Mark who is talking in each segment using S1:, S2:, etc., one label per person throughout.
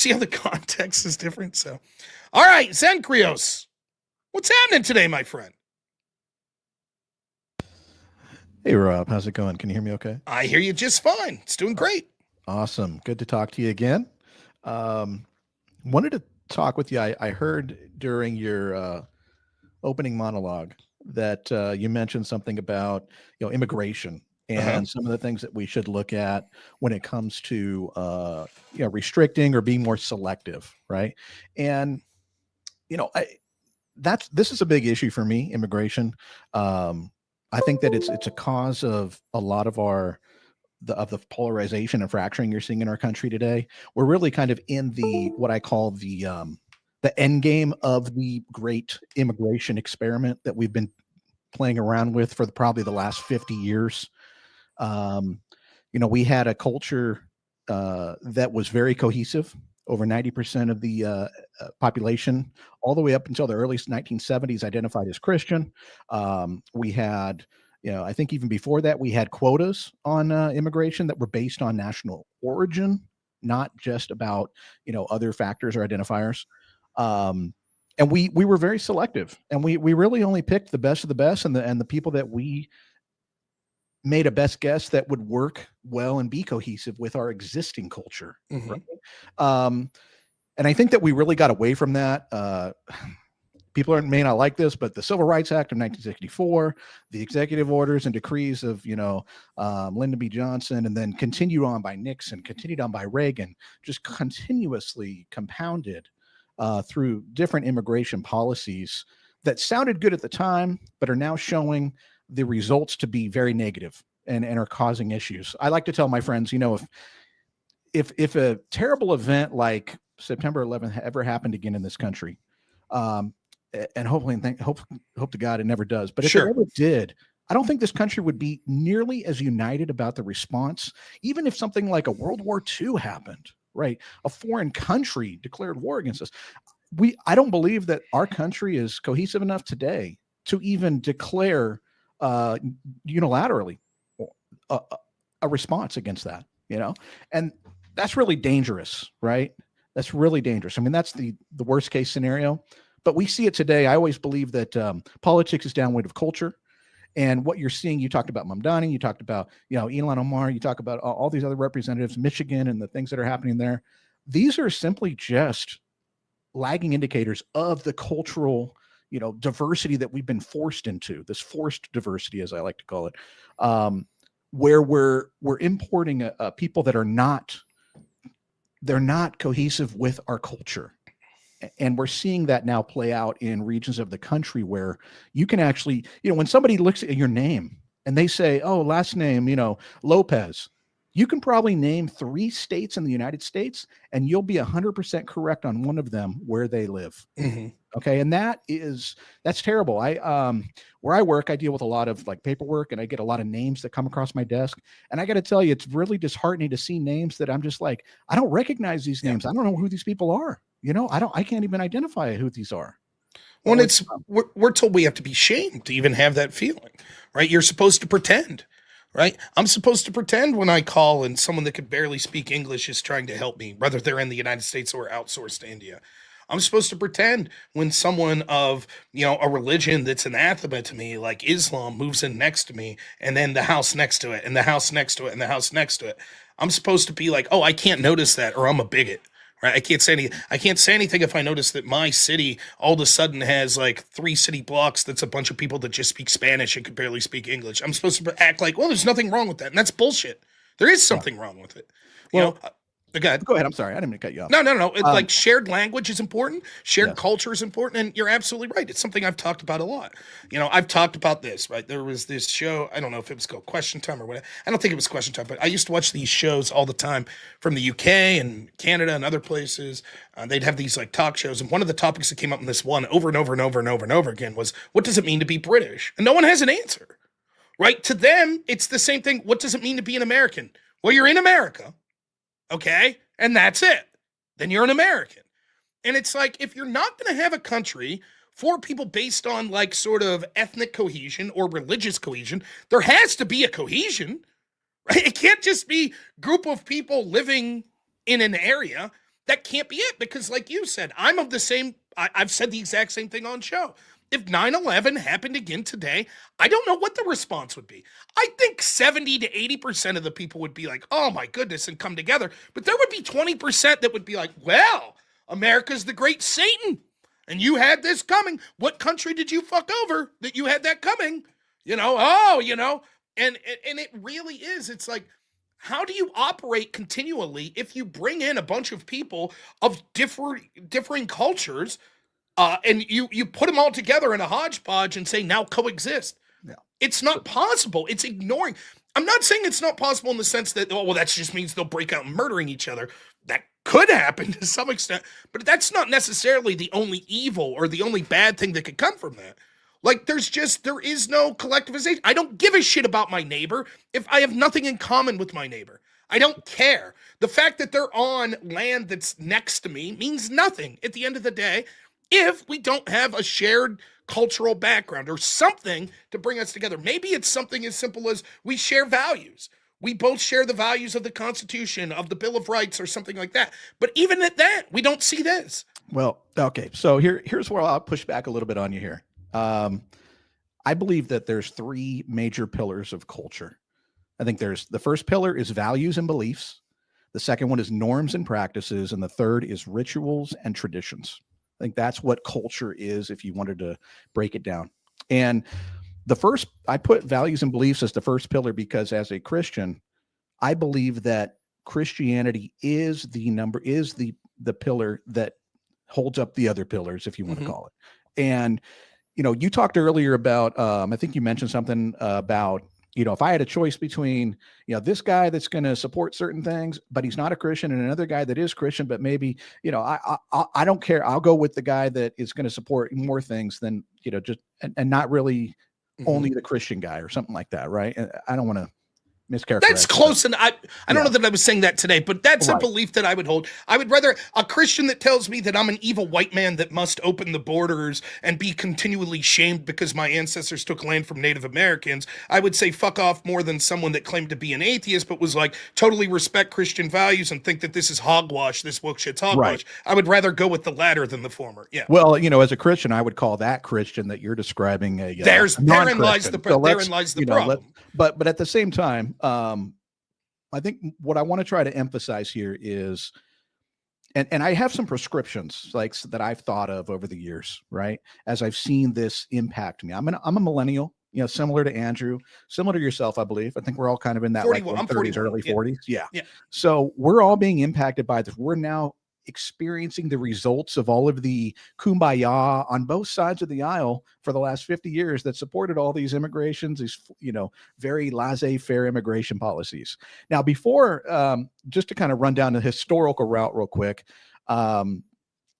S1: See how the context is different? So, all right, Zen Krios, what's happening today, my friend?
S2: Hey Rob, how's it going? Can you hear me okay?
S1: I hear you just fine. It's doing
S2: Uh,
S1: great.
S2: Awesome. Good to talk to you again. Um, Wanted to talk with you. I heard during your opening monologue that you mentioned something about immigration
S1: Uh-huh.
S2: and some of the things that we should look at when it comes to restricting or being more selective, right? And you know, I, this is a big issue for me, immigration. Um, I think that it's a cause of a lot of the polarization and fracturing you're seeing in our country today. We're really kind of in the what I call the end game of the great immigration experiment that we've been playing around with for probably the last 50 years. Um, we had a culture that was very cohesive. Over 90% of the population, all the way up until the early 1970s, identified as Christian. We had, I think even before that, we had quotas on immigration that were based on national origin, not just about, other factors or identifiers. Um, and we were very selective, and we really only picked the best of the best, and the people that we made a best guess that would work well and be cohesive with our existing culture.
S1: Mm-hmm.
S2: Right? Um, and I think that we really got away from that. People may not like this, but the Civil Rights Act of 1964, the executive orders and decrees of Lyndon B. Johnson, and then continued on by Nixon, continued on by Reagan, just continuously compounded through different immigration policies that sounded good at the time, but are now showing the results to be very negative and are causing issues. I like to tell my friends, if a terrible event like September 11th ever happened again in this country, um, and hopefully, hope to God it never does. But if it
S1: Sure.
S2: ever did, I don't think this country would be nearly as united about the response, even if something like a World War II happened. Right, a foreign country declared war against us. I don't believe that our country is cohesive enough today to even declare uh, unilaterally a, a response against that. And that's really dangerous, right? That's really dangerous. I mean, that's the worst case scenario, but we see it today. I always believe that politics is downwind of culture. And what you're seeing, you talked about Mamdani, you talked about, Elon Omar, you talk about all these other representatives, Michigan, and the things that are happening there. These are simply just lagging indicators of the cultural, diversity that we've been forced into, this forced diversity, as I like to call it, where we're importing people that are not they're not cohesive with our culture. And we're seeing that now play out in regions of the country where you can actually, when somebody looks at your name and they say, oh, last name, Lopez, you can probably name 3 states in the United States and you'll be 100% correct on one of them where they live.
S1: Mm-hmm.
S2: Okay. And that's terrible. Where I work, I deal with a lot of like paperwork and I get a lot of names that come across my desk. And I got to tell you, it's really disheartening to see names that I'm just like, I don't recognize these
S1: Yeah.
S2: names. I don't know who these people are. I can't even identify who these are.
S1: When we're told we have to be shamed to even have that feeling, right? You're supposed to pretend, right? I'm supposed to pretend when I call and someone that could barely speak English is trying to help me, whether they're in the United States or outsourced to India. I'm supposed to pretend when someone of, a religion that's anathema to me, like Islam, moves in next to me, and then the house next to it, and the house next to it, and the house next to it. I'm supposed to be like, oh, I can't notice that, or I'm a bigot. Right? I can't say anything if I notice that my city all of a sudden has like 3 city blocks that's a bunch of people that just speak Spanish and could barely speak English. I'm supposed to act like, well, there's nothing wrong with that. And that's bullshit. There is
S2: Yeah.
S1: something wrong with it. You know,
S2: Well,
S1: go ahead.
S2: go ahead. I'm sorry. I didn't mean to cut you off.
S1: No.
S2: Um,
S1: Like shared language is important. Shared
S2: yes.
S1: culture is important, and you're absolutely right. It's something I've talked about a lot. I've talked about this. Right, there was this show. I don't know if it was called Question Time or what. I don't think it was Question Time, but I used to watch these shows all the time from the UK and Canada and other places. They'd have these like talk shows, and one of the topics that came up in this one over and over and over and over and over again was, "What does it mean to be British?" And no one has an answer. Right, to them, it's the same thing. What does it mean to be an American? Well, you're in America. Okay. And that's it. Then you're an American. And it's like, if you're not going to have a country for people based on like sort of ethnic cohesion or religious cohesion, there has to be a cohesion, right? It can't just be group of people living in an area. that can't be it, because like you said, I'm of the same, I've said the exact same thing on show. If 9/11 happened again today, I don't know what the response would be. I think 70 to 80% of the people would be like, oh my goodness, and come together. But there would be 20% that would be like, well, America's the great Satan. And you had this coming. What country did you fuck over that you had that coming? And it really is. It's like, how do you operate continually if you bring in a bunch of people of differing cultures, and you put them all together in a hodgepodge and say now coexist?
S2: Yeah.
S1: It's not possible. It's ignoring. I'm not saying it's not possible in the sense that, oh well, that just means they'll break out murdering each other. That could happen to some extent, but that's not necessarily the only evil or the only bad thing that could come from that. Like there is no collectivization. I don't give a shit about my neighbor if I have nothing in common with my neighbor. I don't care. The fact that they're on land that's next to me means nothing at the end of the day if we don't have a shared cultural background or something to bring us together. Maybe it's something as simple as we share values. We both share the values of the Constitution, of the Bill of Rights, or something like that. But even at that, we don't see this.
S2: Well, okay. So here's where I'll push back a little bit on you here. I believe that there's three major pillars of culture. I think the first pillar is values and beliefs. The second one is norms and practices. And the third is rituals and traditions. I think that's what culture is, if you wanted to break it down. And I put values and beliefs as the first pillar because as a Christian, I believe that Christianity is the pillar that holds up the other pillars, if you want to call it. And, you talked earlier about, I think you mentioned something about, if I had a choice between, this guy that's going to support certain things, but he's not a Christian, and another guy that is Christian, but maybe, I don't care. I'll go with the guy that is going to support more things than, and not really only the Christian guy or something like that. Right. And I don't want to mischaracterize.
S1: That's close. And I don't know that I was saying that today, but that's a belief that I would hold. I would rather a Christian that tells me that I'm an evil white man that must open the borders and be continually shamed because my ancestors took land from Native Americans. I would say fuck off more than someone that claimed to be an atheist, but was like totally respect Christian values and think that this is hogwash. This woke shit's hogwash. Right. I would rather go with the latter than the former. Yeah.
S2: Well, as a Christian, I would call that Christian that you're describing
S1: therein lies the problem.
S2: But at the same time, I think what I want to try to emphasize here is, and I have some prescriptions like that I've thought of over the years, right? As I've seen this impact me. I'm a millennial, similar to Andrew, similar to yourself, I believe. I think we're all kind of in that 30s, early 40s. Yeah. So we're all being impacted by this. We're now experiencing the results of all of the kumbaya on both sides of the aisle for the last 50 years that supported all these immigrations, these, very laissez-faire immigration policies. Now, before, just to kind of run down the historical route real quick, a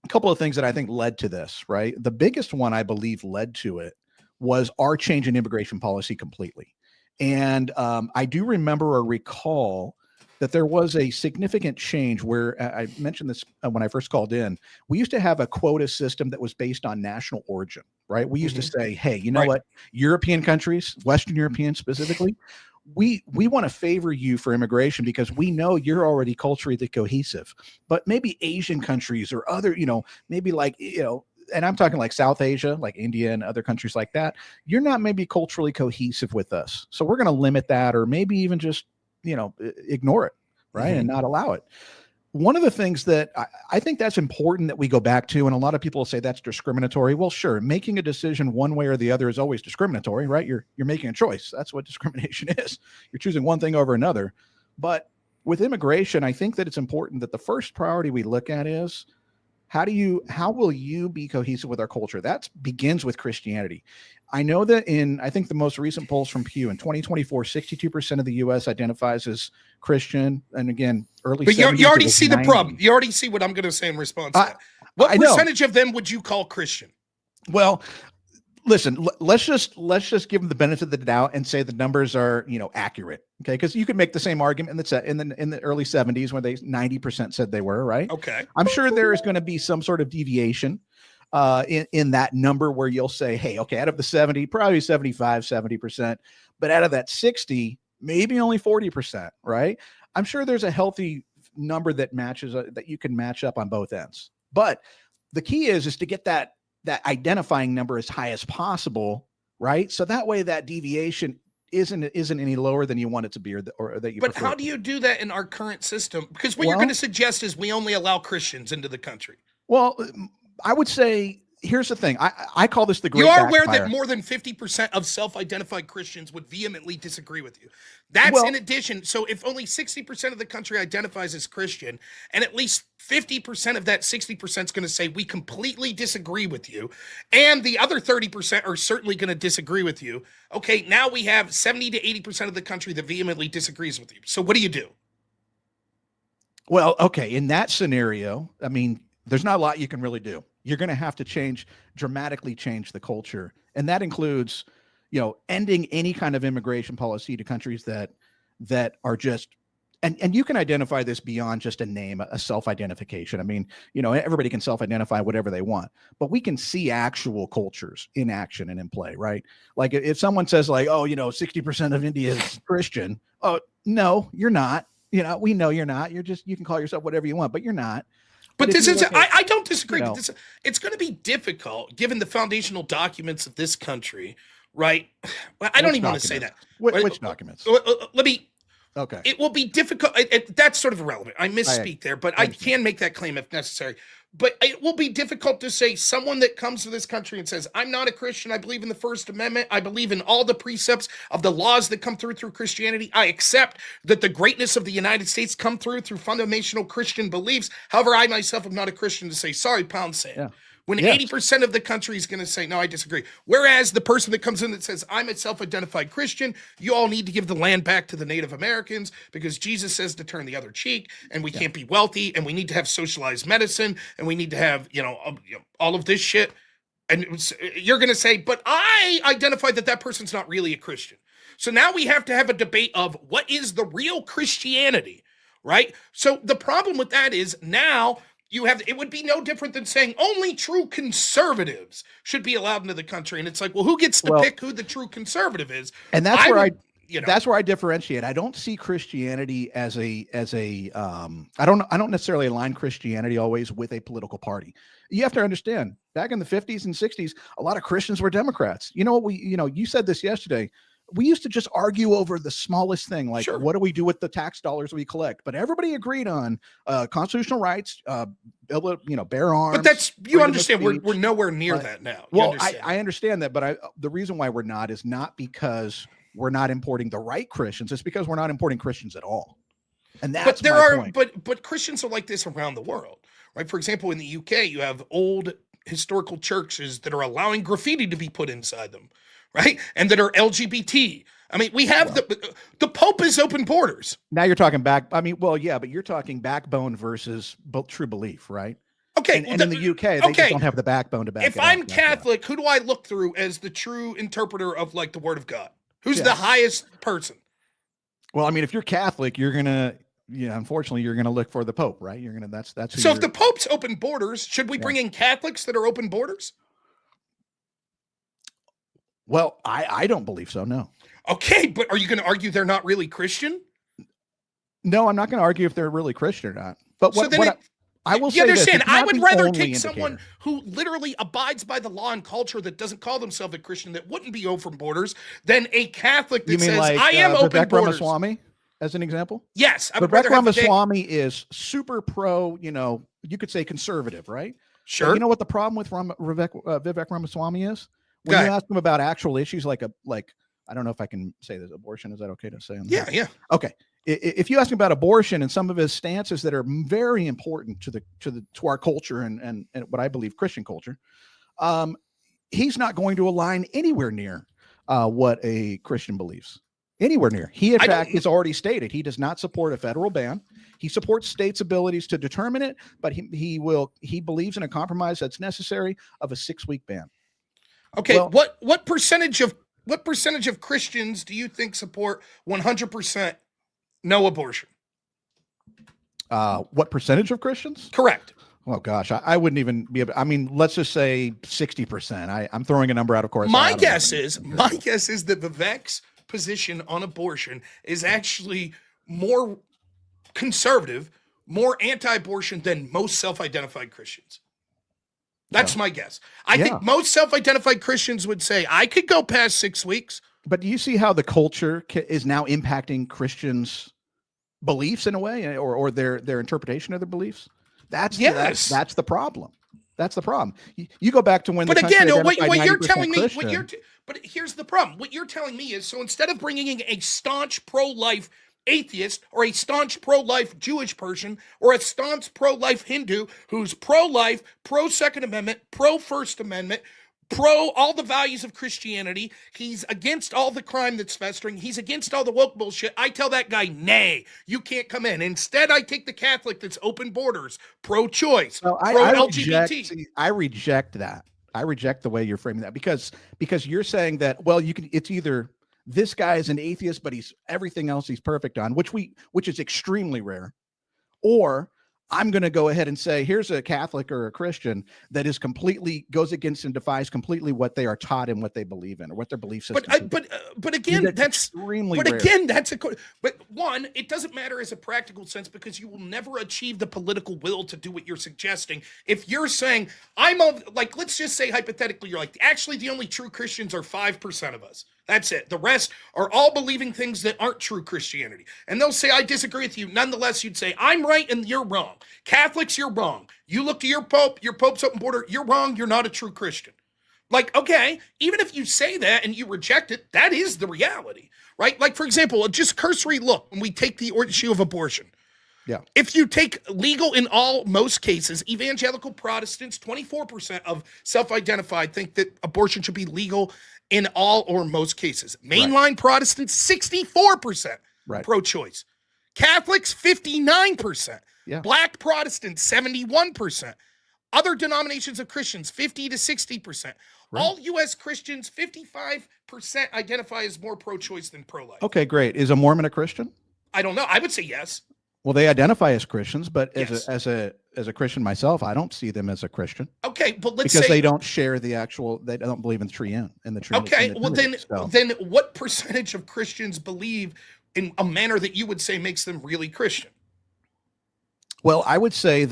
S2: couple of things that I think led to this, right? The biggest one I believe led to it was our change in immigration policy completely. And I do remember or recall that there was a significant change where I mentioned this when I first called in. We used to have a quota system that was based on national origin, right? We used to say, hey, you know what? European countries, Western European specifically, we want to favor you for immigration because we know you're already culturally cohesive. But maybe Asian countries or other, maybe like, and I'm talking like South Asia, like India and other countries like that, you're not maybe culturally cohesive with us. So we're going to limit that, or maybe even just ignore it, right? And not allow it. One of the things that I think that's important that we go back to, and a lot of people say that's discriminatory. Well, sure, making a decision one way or the other is always discriminatory, right? You're making a choice. That's what discrimination is. You're choosing one thing over another. But with immigration, I think that it's important that the first priority we look at is how will you be cohesive with our culture? That begins with Christianity. I know that I think the most recent polls from Pew in 2024, 62% of the U.S. identifies as Christian. And again, early 70s.
S1: But you already see the problem. You already see what I'm going to say in response to that. What percentage of them would you call Christian?
S2: Well, listen, let's just give them the benefit of the doubt and say the numbers are, accurate. Okay. Because you could make the same argument in the early 70s when 90% said they were, right?
S1: Okay.
S2: I'm sure there is going to be some sort of deviation in that number where you'll say, hey, okay, out of the 70, probably 75, 70%, but out of that 60, maybe only 40%, right? I'm sure there's a healthy number that matches that you can match up on both ends. But the key is to get that identifying number as high as possible, right? So that way that deviation isn't any lower than you want it to be, or that you
S1: But
S2: prefer.
S1: how do you do that in our current system? Because what you're going to suggest is we only allow Christians into the country.
S2: Well, I would say, here's the thing. I call this the great
S1: backfire. You are
S2: backfire.
S1: aware that more than 50% of self-identified Christians would vehemently disagree with you. That's in addition. So if only 60% of the country identifies as Christian, and at least 50% of that 60% is going to say we completely disagree with you, and the other 30% are certainly going to disagree with you. Okay, now we have 70 to 80% of the country that vehemently disagrees with you. So what do you do?
S2: Well, okay, in that scenario, I mean, there's not a lot you can really do. You're going to have to dramatically change the culture. And that includes, ending any kind of immigration policy to countries that are just, and you can identify this beyond just a name, a self-identification. I mean, everybody can self-identify whatever they want, but we can see actual cultures in action and in play, right? Like if someone says like, 60% of India is Christian. Oh, no, you're not. We know you're not. You can call yourself whatever you want, but you're not.
S1: But this is, I don't disagree. But it's going to be difficult given the foundational documents of this country, right? Well, I don't even want to say that.
S2: Which documents?
S1: Let me.
S2: Okay.
S1: It will be difficult. That's sort of irrelevant. I misspeak there, but I can make that claim if necessary. But it will be difficult to say someone that comes to this country and says, I'm not a Christian. I believe in the First Amendment. I believe in all the precepts of the laws that come through Christianity. I accept that the greatness of the United States come through fundamental Christian beliefs. However, I myself am not a Christian to say, sorry, pound sand. Yeah. When 80% of the country is going to say, no, I disagree. Whereas the person that comes in that says, I'm a self-identified Christian, you all need to give the land back to the Native Americans because Jesus says to turn the other cheek, and we can't be wealthy, and we need to have socialized medicine, and we need to have, all of this shit. And you're going to say, but I identify that person's not really a Christian. So now we have to have a debate of what is the real Christianity, right? So the problem with that is now it would be no different than saying only true conservatives should be allowed into the country. And it's like, well, who gets to pick who the true conservative is? And that's
S2: that's where I differentiate. I don't see Christianity as I don't necessarily align Christianity always with a political party. You have to understand, back in the 50s and 60s, a lot of Christians were Democrats. You said this yesterday. We used to just argue over the smallest thing, like what do we do with the tax dollars we collect? But everybody agreed on constitutional rights, bear arms.
S1: But that's, you understand, we're nowhere near that now.
S2: Well, I understand that, but the reason why we're not is not because we're not importing the right Christians. It's because we're not importing Christians at all. And that's
S1: but Christians are like this around the world, right? For example, in the UK, you have old historical churches that are allowing graffiti to be put inside them. Right, and that are LGBT. I mean, we have the Pope is open borders.
S2: Now you're talking but you're talking backbone versus true belief, right?
S1: Okay,
S2: and in the UK, they just don't have the backbone to back.
S1: If I'm Catholic, who do I look through as the true interpreter of like the Word of God? Who's the highest person?
S2: Well, I mean, if you're Catholic, you're gonna, unfortunately, you're gonna look for the Pope, right? You're gonna that's.
S1: So if the Pope's open borders, should we bring in Catholics that are open borders?
S2: Well, I don't believe so, no.
S1: Okay, but are you going to argue they're not really Christian?
S2: No, I'm not going to argue if they're really Christian or not. But I will say
S1: you understand,
S2: this,
S1: I would rather take someone who literally abides by the law and culture that doesn't call themselves a Christian, that wouldn't be open borders, than a Catholic that says, I am open borders.
S2: Ramaswamy, as an example?
S1: Yes.
S2: Vivek Ramaswamy is super pro, you could say conservative, right?
S1: Sure.
S2: But you know what the problem with Vivek Ramaswamy is? When you ask them about actual issues like I don't know if I can say this, abortion, is that okay to say?
S1: Yeah.
S2: Okay. If you ask him about abortion and some of his stances that are very important to our culture and what I believe Christian culture, he's not going to align anywhere near what a Christian believes. Anywhere near. He, in fact, has already stated he does not support a federal ban. He supports states' abilities to determine it, but he believes in a compromise that's necessary of a 6-week ban.
S1: Okay, well, what percentage of Christians do you think support 100% no abortion?
S2: What percentage of Christians?
S1: Correct.
S2: Oh gosh, I wouldn't even be able, I mean, let's just say 60%. I'm throwing a number out, of course.
S1: My guess is that Vivek's position on abortion is actually more conservative, more anti-abortion than most self-identified Christians. That's my guess. I
S2: Yeah.
S1: think most self-identified Christians would say, I could go past 6 weeks.
S2: But do you see how the culture is now impacting Christians' beliefs in a way, or their interpretation of their beliefs? That's the problem. That's the problem. You go back to when.
S1: But
S2: the
S1: again,
S2: what
S1: you're telling me,
S2: Christian,
S1: but here's the problem. What you're telling me is, so instead of bringing in a staunch pro-life atheist or a staunch pro-life Jewish person or a staunch pro-life Hindu who's pro-life, pro-Second Amendment, pro-First Amendment, pro all the values of Christianity, he's against all the crime that's festering, he's against all the woke bullshit, I tell that guy, nay, you can't come in. Instead, I take the Catholic that's open borders, pro-choice, pro-LGBT.
S2: I reject that. I reject the way you're framing that because you're saying that, well, it's either this guy is an atheist, but he's everything else he's perfect on, which is extremely rare, or I'm going to go ahead and say, here's a Catholic or a Christian that is completely goes against and defies completely what they are taught and what they believe in or what their belief system.
S1: But again, that's
S2: extremely
S1: rare. Again, but one, it doesn't matter as a practical sense because you will never achieve the political will to do what you're suggesting. If you're saying let's just say hypothetically, you're like, actually, the only true Christians are 5% of us. That's it. The rest are all believing things that aren't true Christianity. And they'll say, I disagree with you. Nonetheless, you'd say, I'm right and you're wrong. Catholics, you're wrong. You look to your Pope's open border, you're wrong. You're not a true Christian. Like, okay, even if you say that and you reject it, that is the reality, right? Like, for example, just cursory look when we take the issue of abortion.
S2: Yeah.
S1: If you take legal in most cases, evangelical Protestants, 24% of self-identified think that abortion should be legal in all or most cases. Mainline Protestants, 64% pro-choice. Catholics, 59%.
S2: Yeah.
S1: Black Protestants, 71%. Other denominations of Christians, 50 to 60%. Right. All U.S. Christians, 55% identify as more pro-choice than pro-life.
S2: Okay, great. Is a Mormon a Christian?
S1: I don't know. I would say yes.
S2: Well, they identify as Christians, but as a Christian myself, I don't see them as a Christian.
S1: Okay, but
S2: because they don't share they don't believe in the Triune and the Trinity.
S1: Okay, well then what percentage of Christians believe in a manner that you would say makes them really Christian?
S2: Well, I would say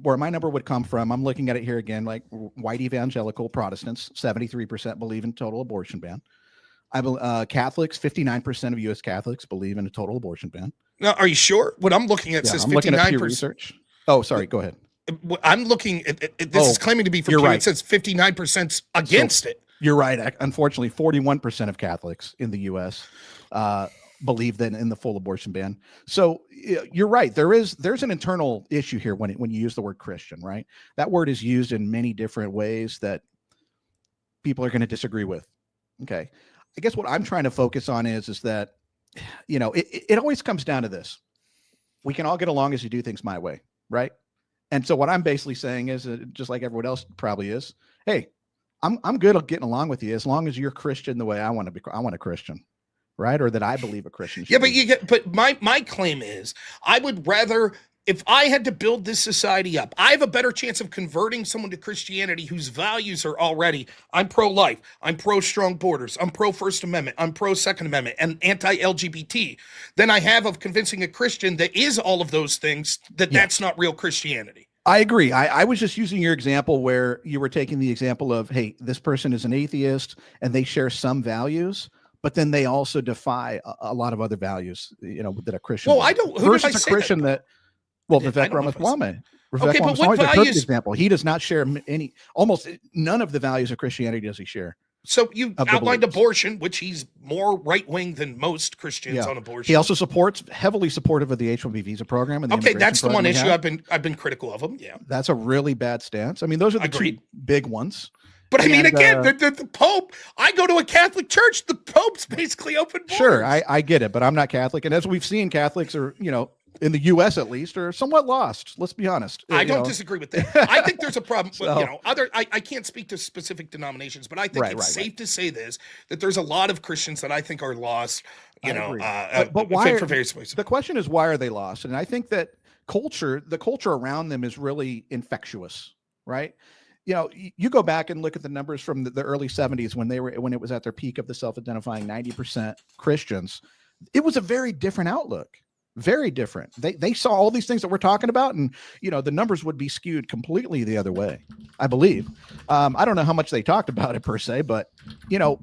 S2: where my number would come from, I'm looking at it here again, like white evangelical Protestants, 73% believe in total abortion ban. Catholics, 59% of U.S. Catholics believe in a total abortion ban.
S1: Now, are you sure? What I'm looking at says 59%.
S2: Research. Oh, sorry. Go ahead.
S1: I'm looking at this is claiming to be for Pew. Right. It says 59% against it.
S2: You're right. Unfortunately, 41% of Catholics in the U.S. Believe that in the full abortion ban. So you're right. There's an internal issue here when you use the word Christian, right? That word is used in many different ways that people are going to disagree with. Okay. I guess what I'm trying to focus on is that, it always comes down to this. We can all get along as you do things my way, right? And so what I'm basically saying is, just like everyone else probably is, hey, I'm good at getting along with you as long as you're Christian the way I want to be. I want a Christian, right? Or that I believe a Christian should be.
S1: But my claim is, I would rather, if I had to build this society up, I have a better chance of converting someone to Christianity whose values are already, I'm pro-life, I'm pro-strong borders, I'm pro-First Amendment, I'm pro-Second Amendment, and anti-LGBT, than I have of convincing a Christian that is all of those things, that's not real Christianity.
S2: I agree. I was just using your example where you were taking the example of, hey, this person is an atheist and they share some values, but then they also defy a lot of other values, that a Christian.
S1: Well, I don't. Who did I say
S2: Christian that? Well, Vivek Ramaswamy.
S1: Okay, but what values?
S2: A perfect example. He does not share almost none of the values of Christianity does he share.
S1: So you outlined abortion, which he's more right-wing than most Christians on abortion.
S2: He also heavily supportive of the H-1B visa program. And
S1: that's the one issue I've been critical of him. Yeah,
S2: that's a really bad stance. I mean, those are the two big ones.
S1: But again, the Pope, I go to a Catholic church, the Pope's basically open borders.
S2: Sure, I get it, but I'm not Catholic. And as we've seen, Catholics are, in the U.S. at least, are somewhat lost. Let's be honest.
S1: I don't disagree with that. I think there's a problem. I can't speak to specific denominations, but I think it's safe to say that there's a lot of Christians that I think are lost,
S2: but why
S1: for various places.
S2: The question is, why are they lost? And I think that the culture around them is really infectious, right? You go back and look at the numbers from the early 70s when it was at their peak of the self-identifying 90% Christians. It was a very different outlook. very different. They saw all these things that we're talking about, and the numbers would be skewed completely the other way, I believe. I don't know how much they talked about it per se, but I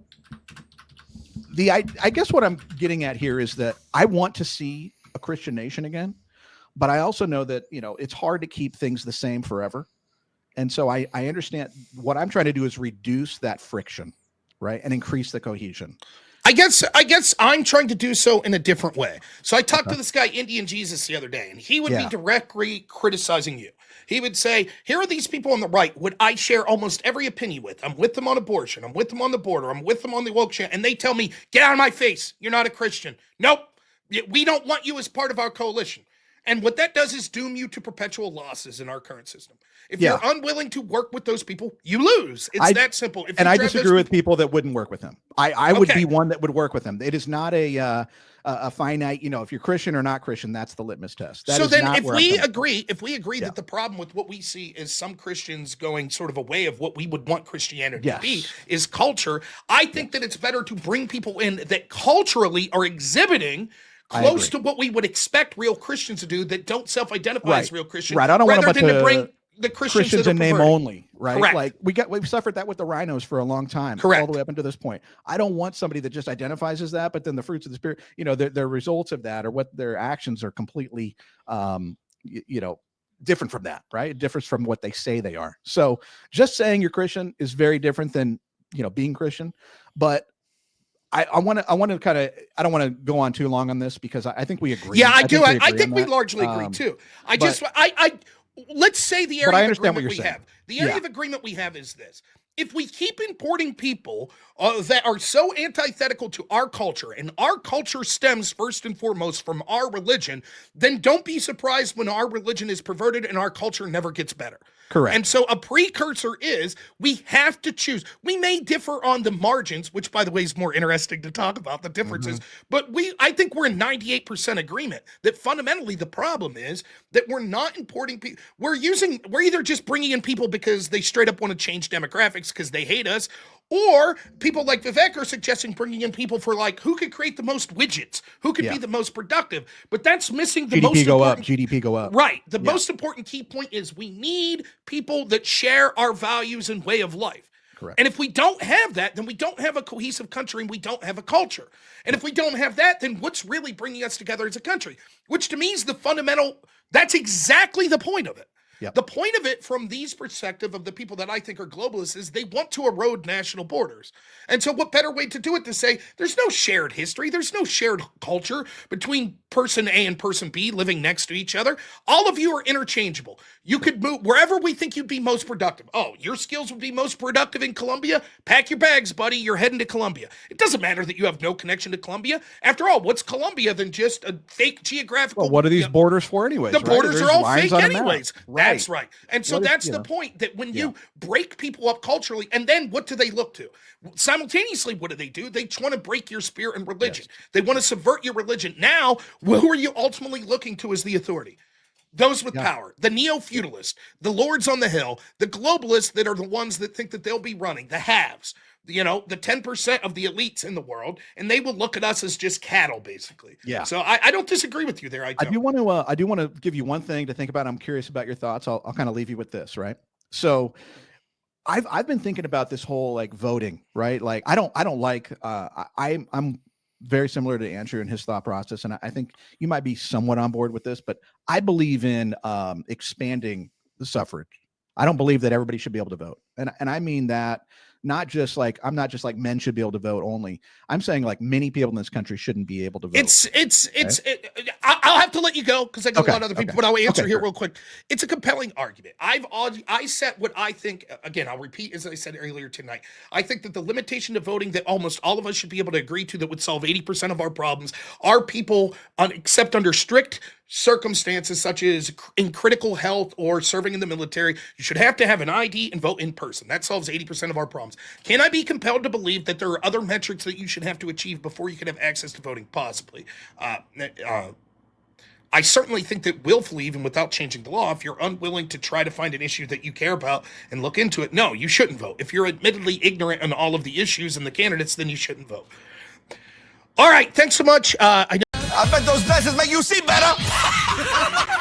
S2: guess what I'm getting at here is that I want to see a Christian nation again, but I also know that it's hard to keep things the same forever. And so I understand what I'm trying to do is reduce that friction, right, and increase the cohesion.
S1: I guess I'm trying to do so in a different way. So I talked to this guy, Indian Jesus, the other day, and he would be directly criticizing you. He would say, here are these people on the right, what I share almost every opinion with. I'm with them on abortion. I'm with them on the border. I'm with them on the woke shit. And they tell me, get out of my face. You're not a Christian. Nope. We don't want you as part of our coalition. And what that does is doom you to perpetual losses in our current system. If you're unwilling to work with those people, you lose. It's that simple.
S2: And I disagree with people that wouldn't work with him. I would be one that would work with him. It is not a finite, if you're Christian or not Christian, that's the litmus test.
S1: So then if we agree that the problem with what we see is some Christians going sort of a way of what we would want Christianity to be is culture, I think that it's better to bring people in that culturally are exhibiting close to what we would expect real Christians to do that don't self-identify as real Christians.
S2: Right. I don't want to
S1: bring the Christians
S2: in name only, right?
S1: Correct.
S2: Like we've suffered that with the rhinos for a long time,
S1: correct,
S2: all the way up until this point. I don't want somebody that just identifies as that, but then the fruits of the spirit, their results of that or what their actions are completely, different from that, right? Different from what they say they are. So just saying you're Christian is very different than being Christian. But I want to kind of, I don't want to go on too long on this because I think we agree.
S1: Yeah, I do. I think we largely agree too. Let's say the area of agreement we have. The area of agreement we have is this. If we keep importing people that are so antithetical to our culture, and our culture stems first and foremost from our religion, then don't be surprised when our religion is perverted and our culture never gets better.
S2: Correct.
S1: And so a precursor is we have to choose. We may differ on the margins, which by the way is more interesting to talk about the differences, but I think we're in 98% agreement that fundamentally the problem is that we're not importing people. We're either just bringing in people because they straight up want to change demographics because they hate us, or people like Vivek are suggesting bringing in people for who could create the most widgets, who could be the most productive. But that's missing the most important.
S2: GDP go up.
S1: Right. The most important key point is we need people that share our values and way of life.
S2: Correct.
S1: And if we don't have that, then we don't have a cohesive country and we don't have a culture. And if we don't have that, then what's really bringing us together as a country? Which to me is the fundamental, that's exactly the point of it.
S2: Yep.
S1: The point of it from these perspective of the people that I think are globalists is they want to erode national borders. And so what better way to do it to say there's no shared history, there's no shared culture between person A and person B living next to each other. All of you are interchangeable. You could move wherever we think you'd be most productive. Oh, your skills would be most productive in Colombia? Pack your bags, buddy. You're heading to Colombia. It doesn't matter that you have no connection to Colombia. After all, what's Colombia than just a fake geographical...
S2: Well, what are these borders for anyways?
S1: The borders are all fake anyways.
S2: Right.
S1: That's right. And so that's the point, that when you break people up culturally, and then what do they look to? Simultaneously, what do? They want to break your spirit and religion. Yes. They want to subvert your religion. Now, who are you ultimately looking to as the authority? Those with power, the neo-feudalists, the lords on the hill, the globalists that are the ones that think that they'll be running, the haves, the 10% of the elites in the world, and they will look at us as just cattle, basically.
S2: Yeah.
S1: So I don't disagree with you there. I
S2: do want to give you one thing to think about. I'm curious about your thoughts. I'll kind of leave you with this, right? So I've been thinking about this whole voting, right? I don't like, I'm very similar to Andrew and his thought process. And I think you might be somewhat on board with this, but I believe in expanding the suffrage. I don't believe that everybody should be able to vote. And I mean that not just I'm not just men should be able to vote only. I'm saying many people in this country shouldn't be able to vote.
S1: I'll have to let you go because I got a lot of other people, but I'll answer here real quick. It's a compelling argument. I set what I think, again, I'll repeat as I said earlier tonight. I think that the limitation to voting that almost all of us should be able to agree to that would solve 80% of our problems are people except under strict circumstances such as in critical health or serving in the military. You should have to have an ID and vote in person. That solves 80% of our problems. Can I be compelled to believe that there are other metrics that you should have to achieve before you can have access to voting? Possibly. I certainly think that willfully, even without changing the law, if you're unwilling to try to find an issue that you care about and look into it, no, you shouldn't vote. If you're admittedly ignorant on all of the issues and the candidates, then you shouldn't vote. All right, thanks so much.
S3: I bet those glasses make you see better.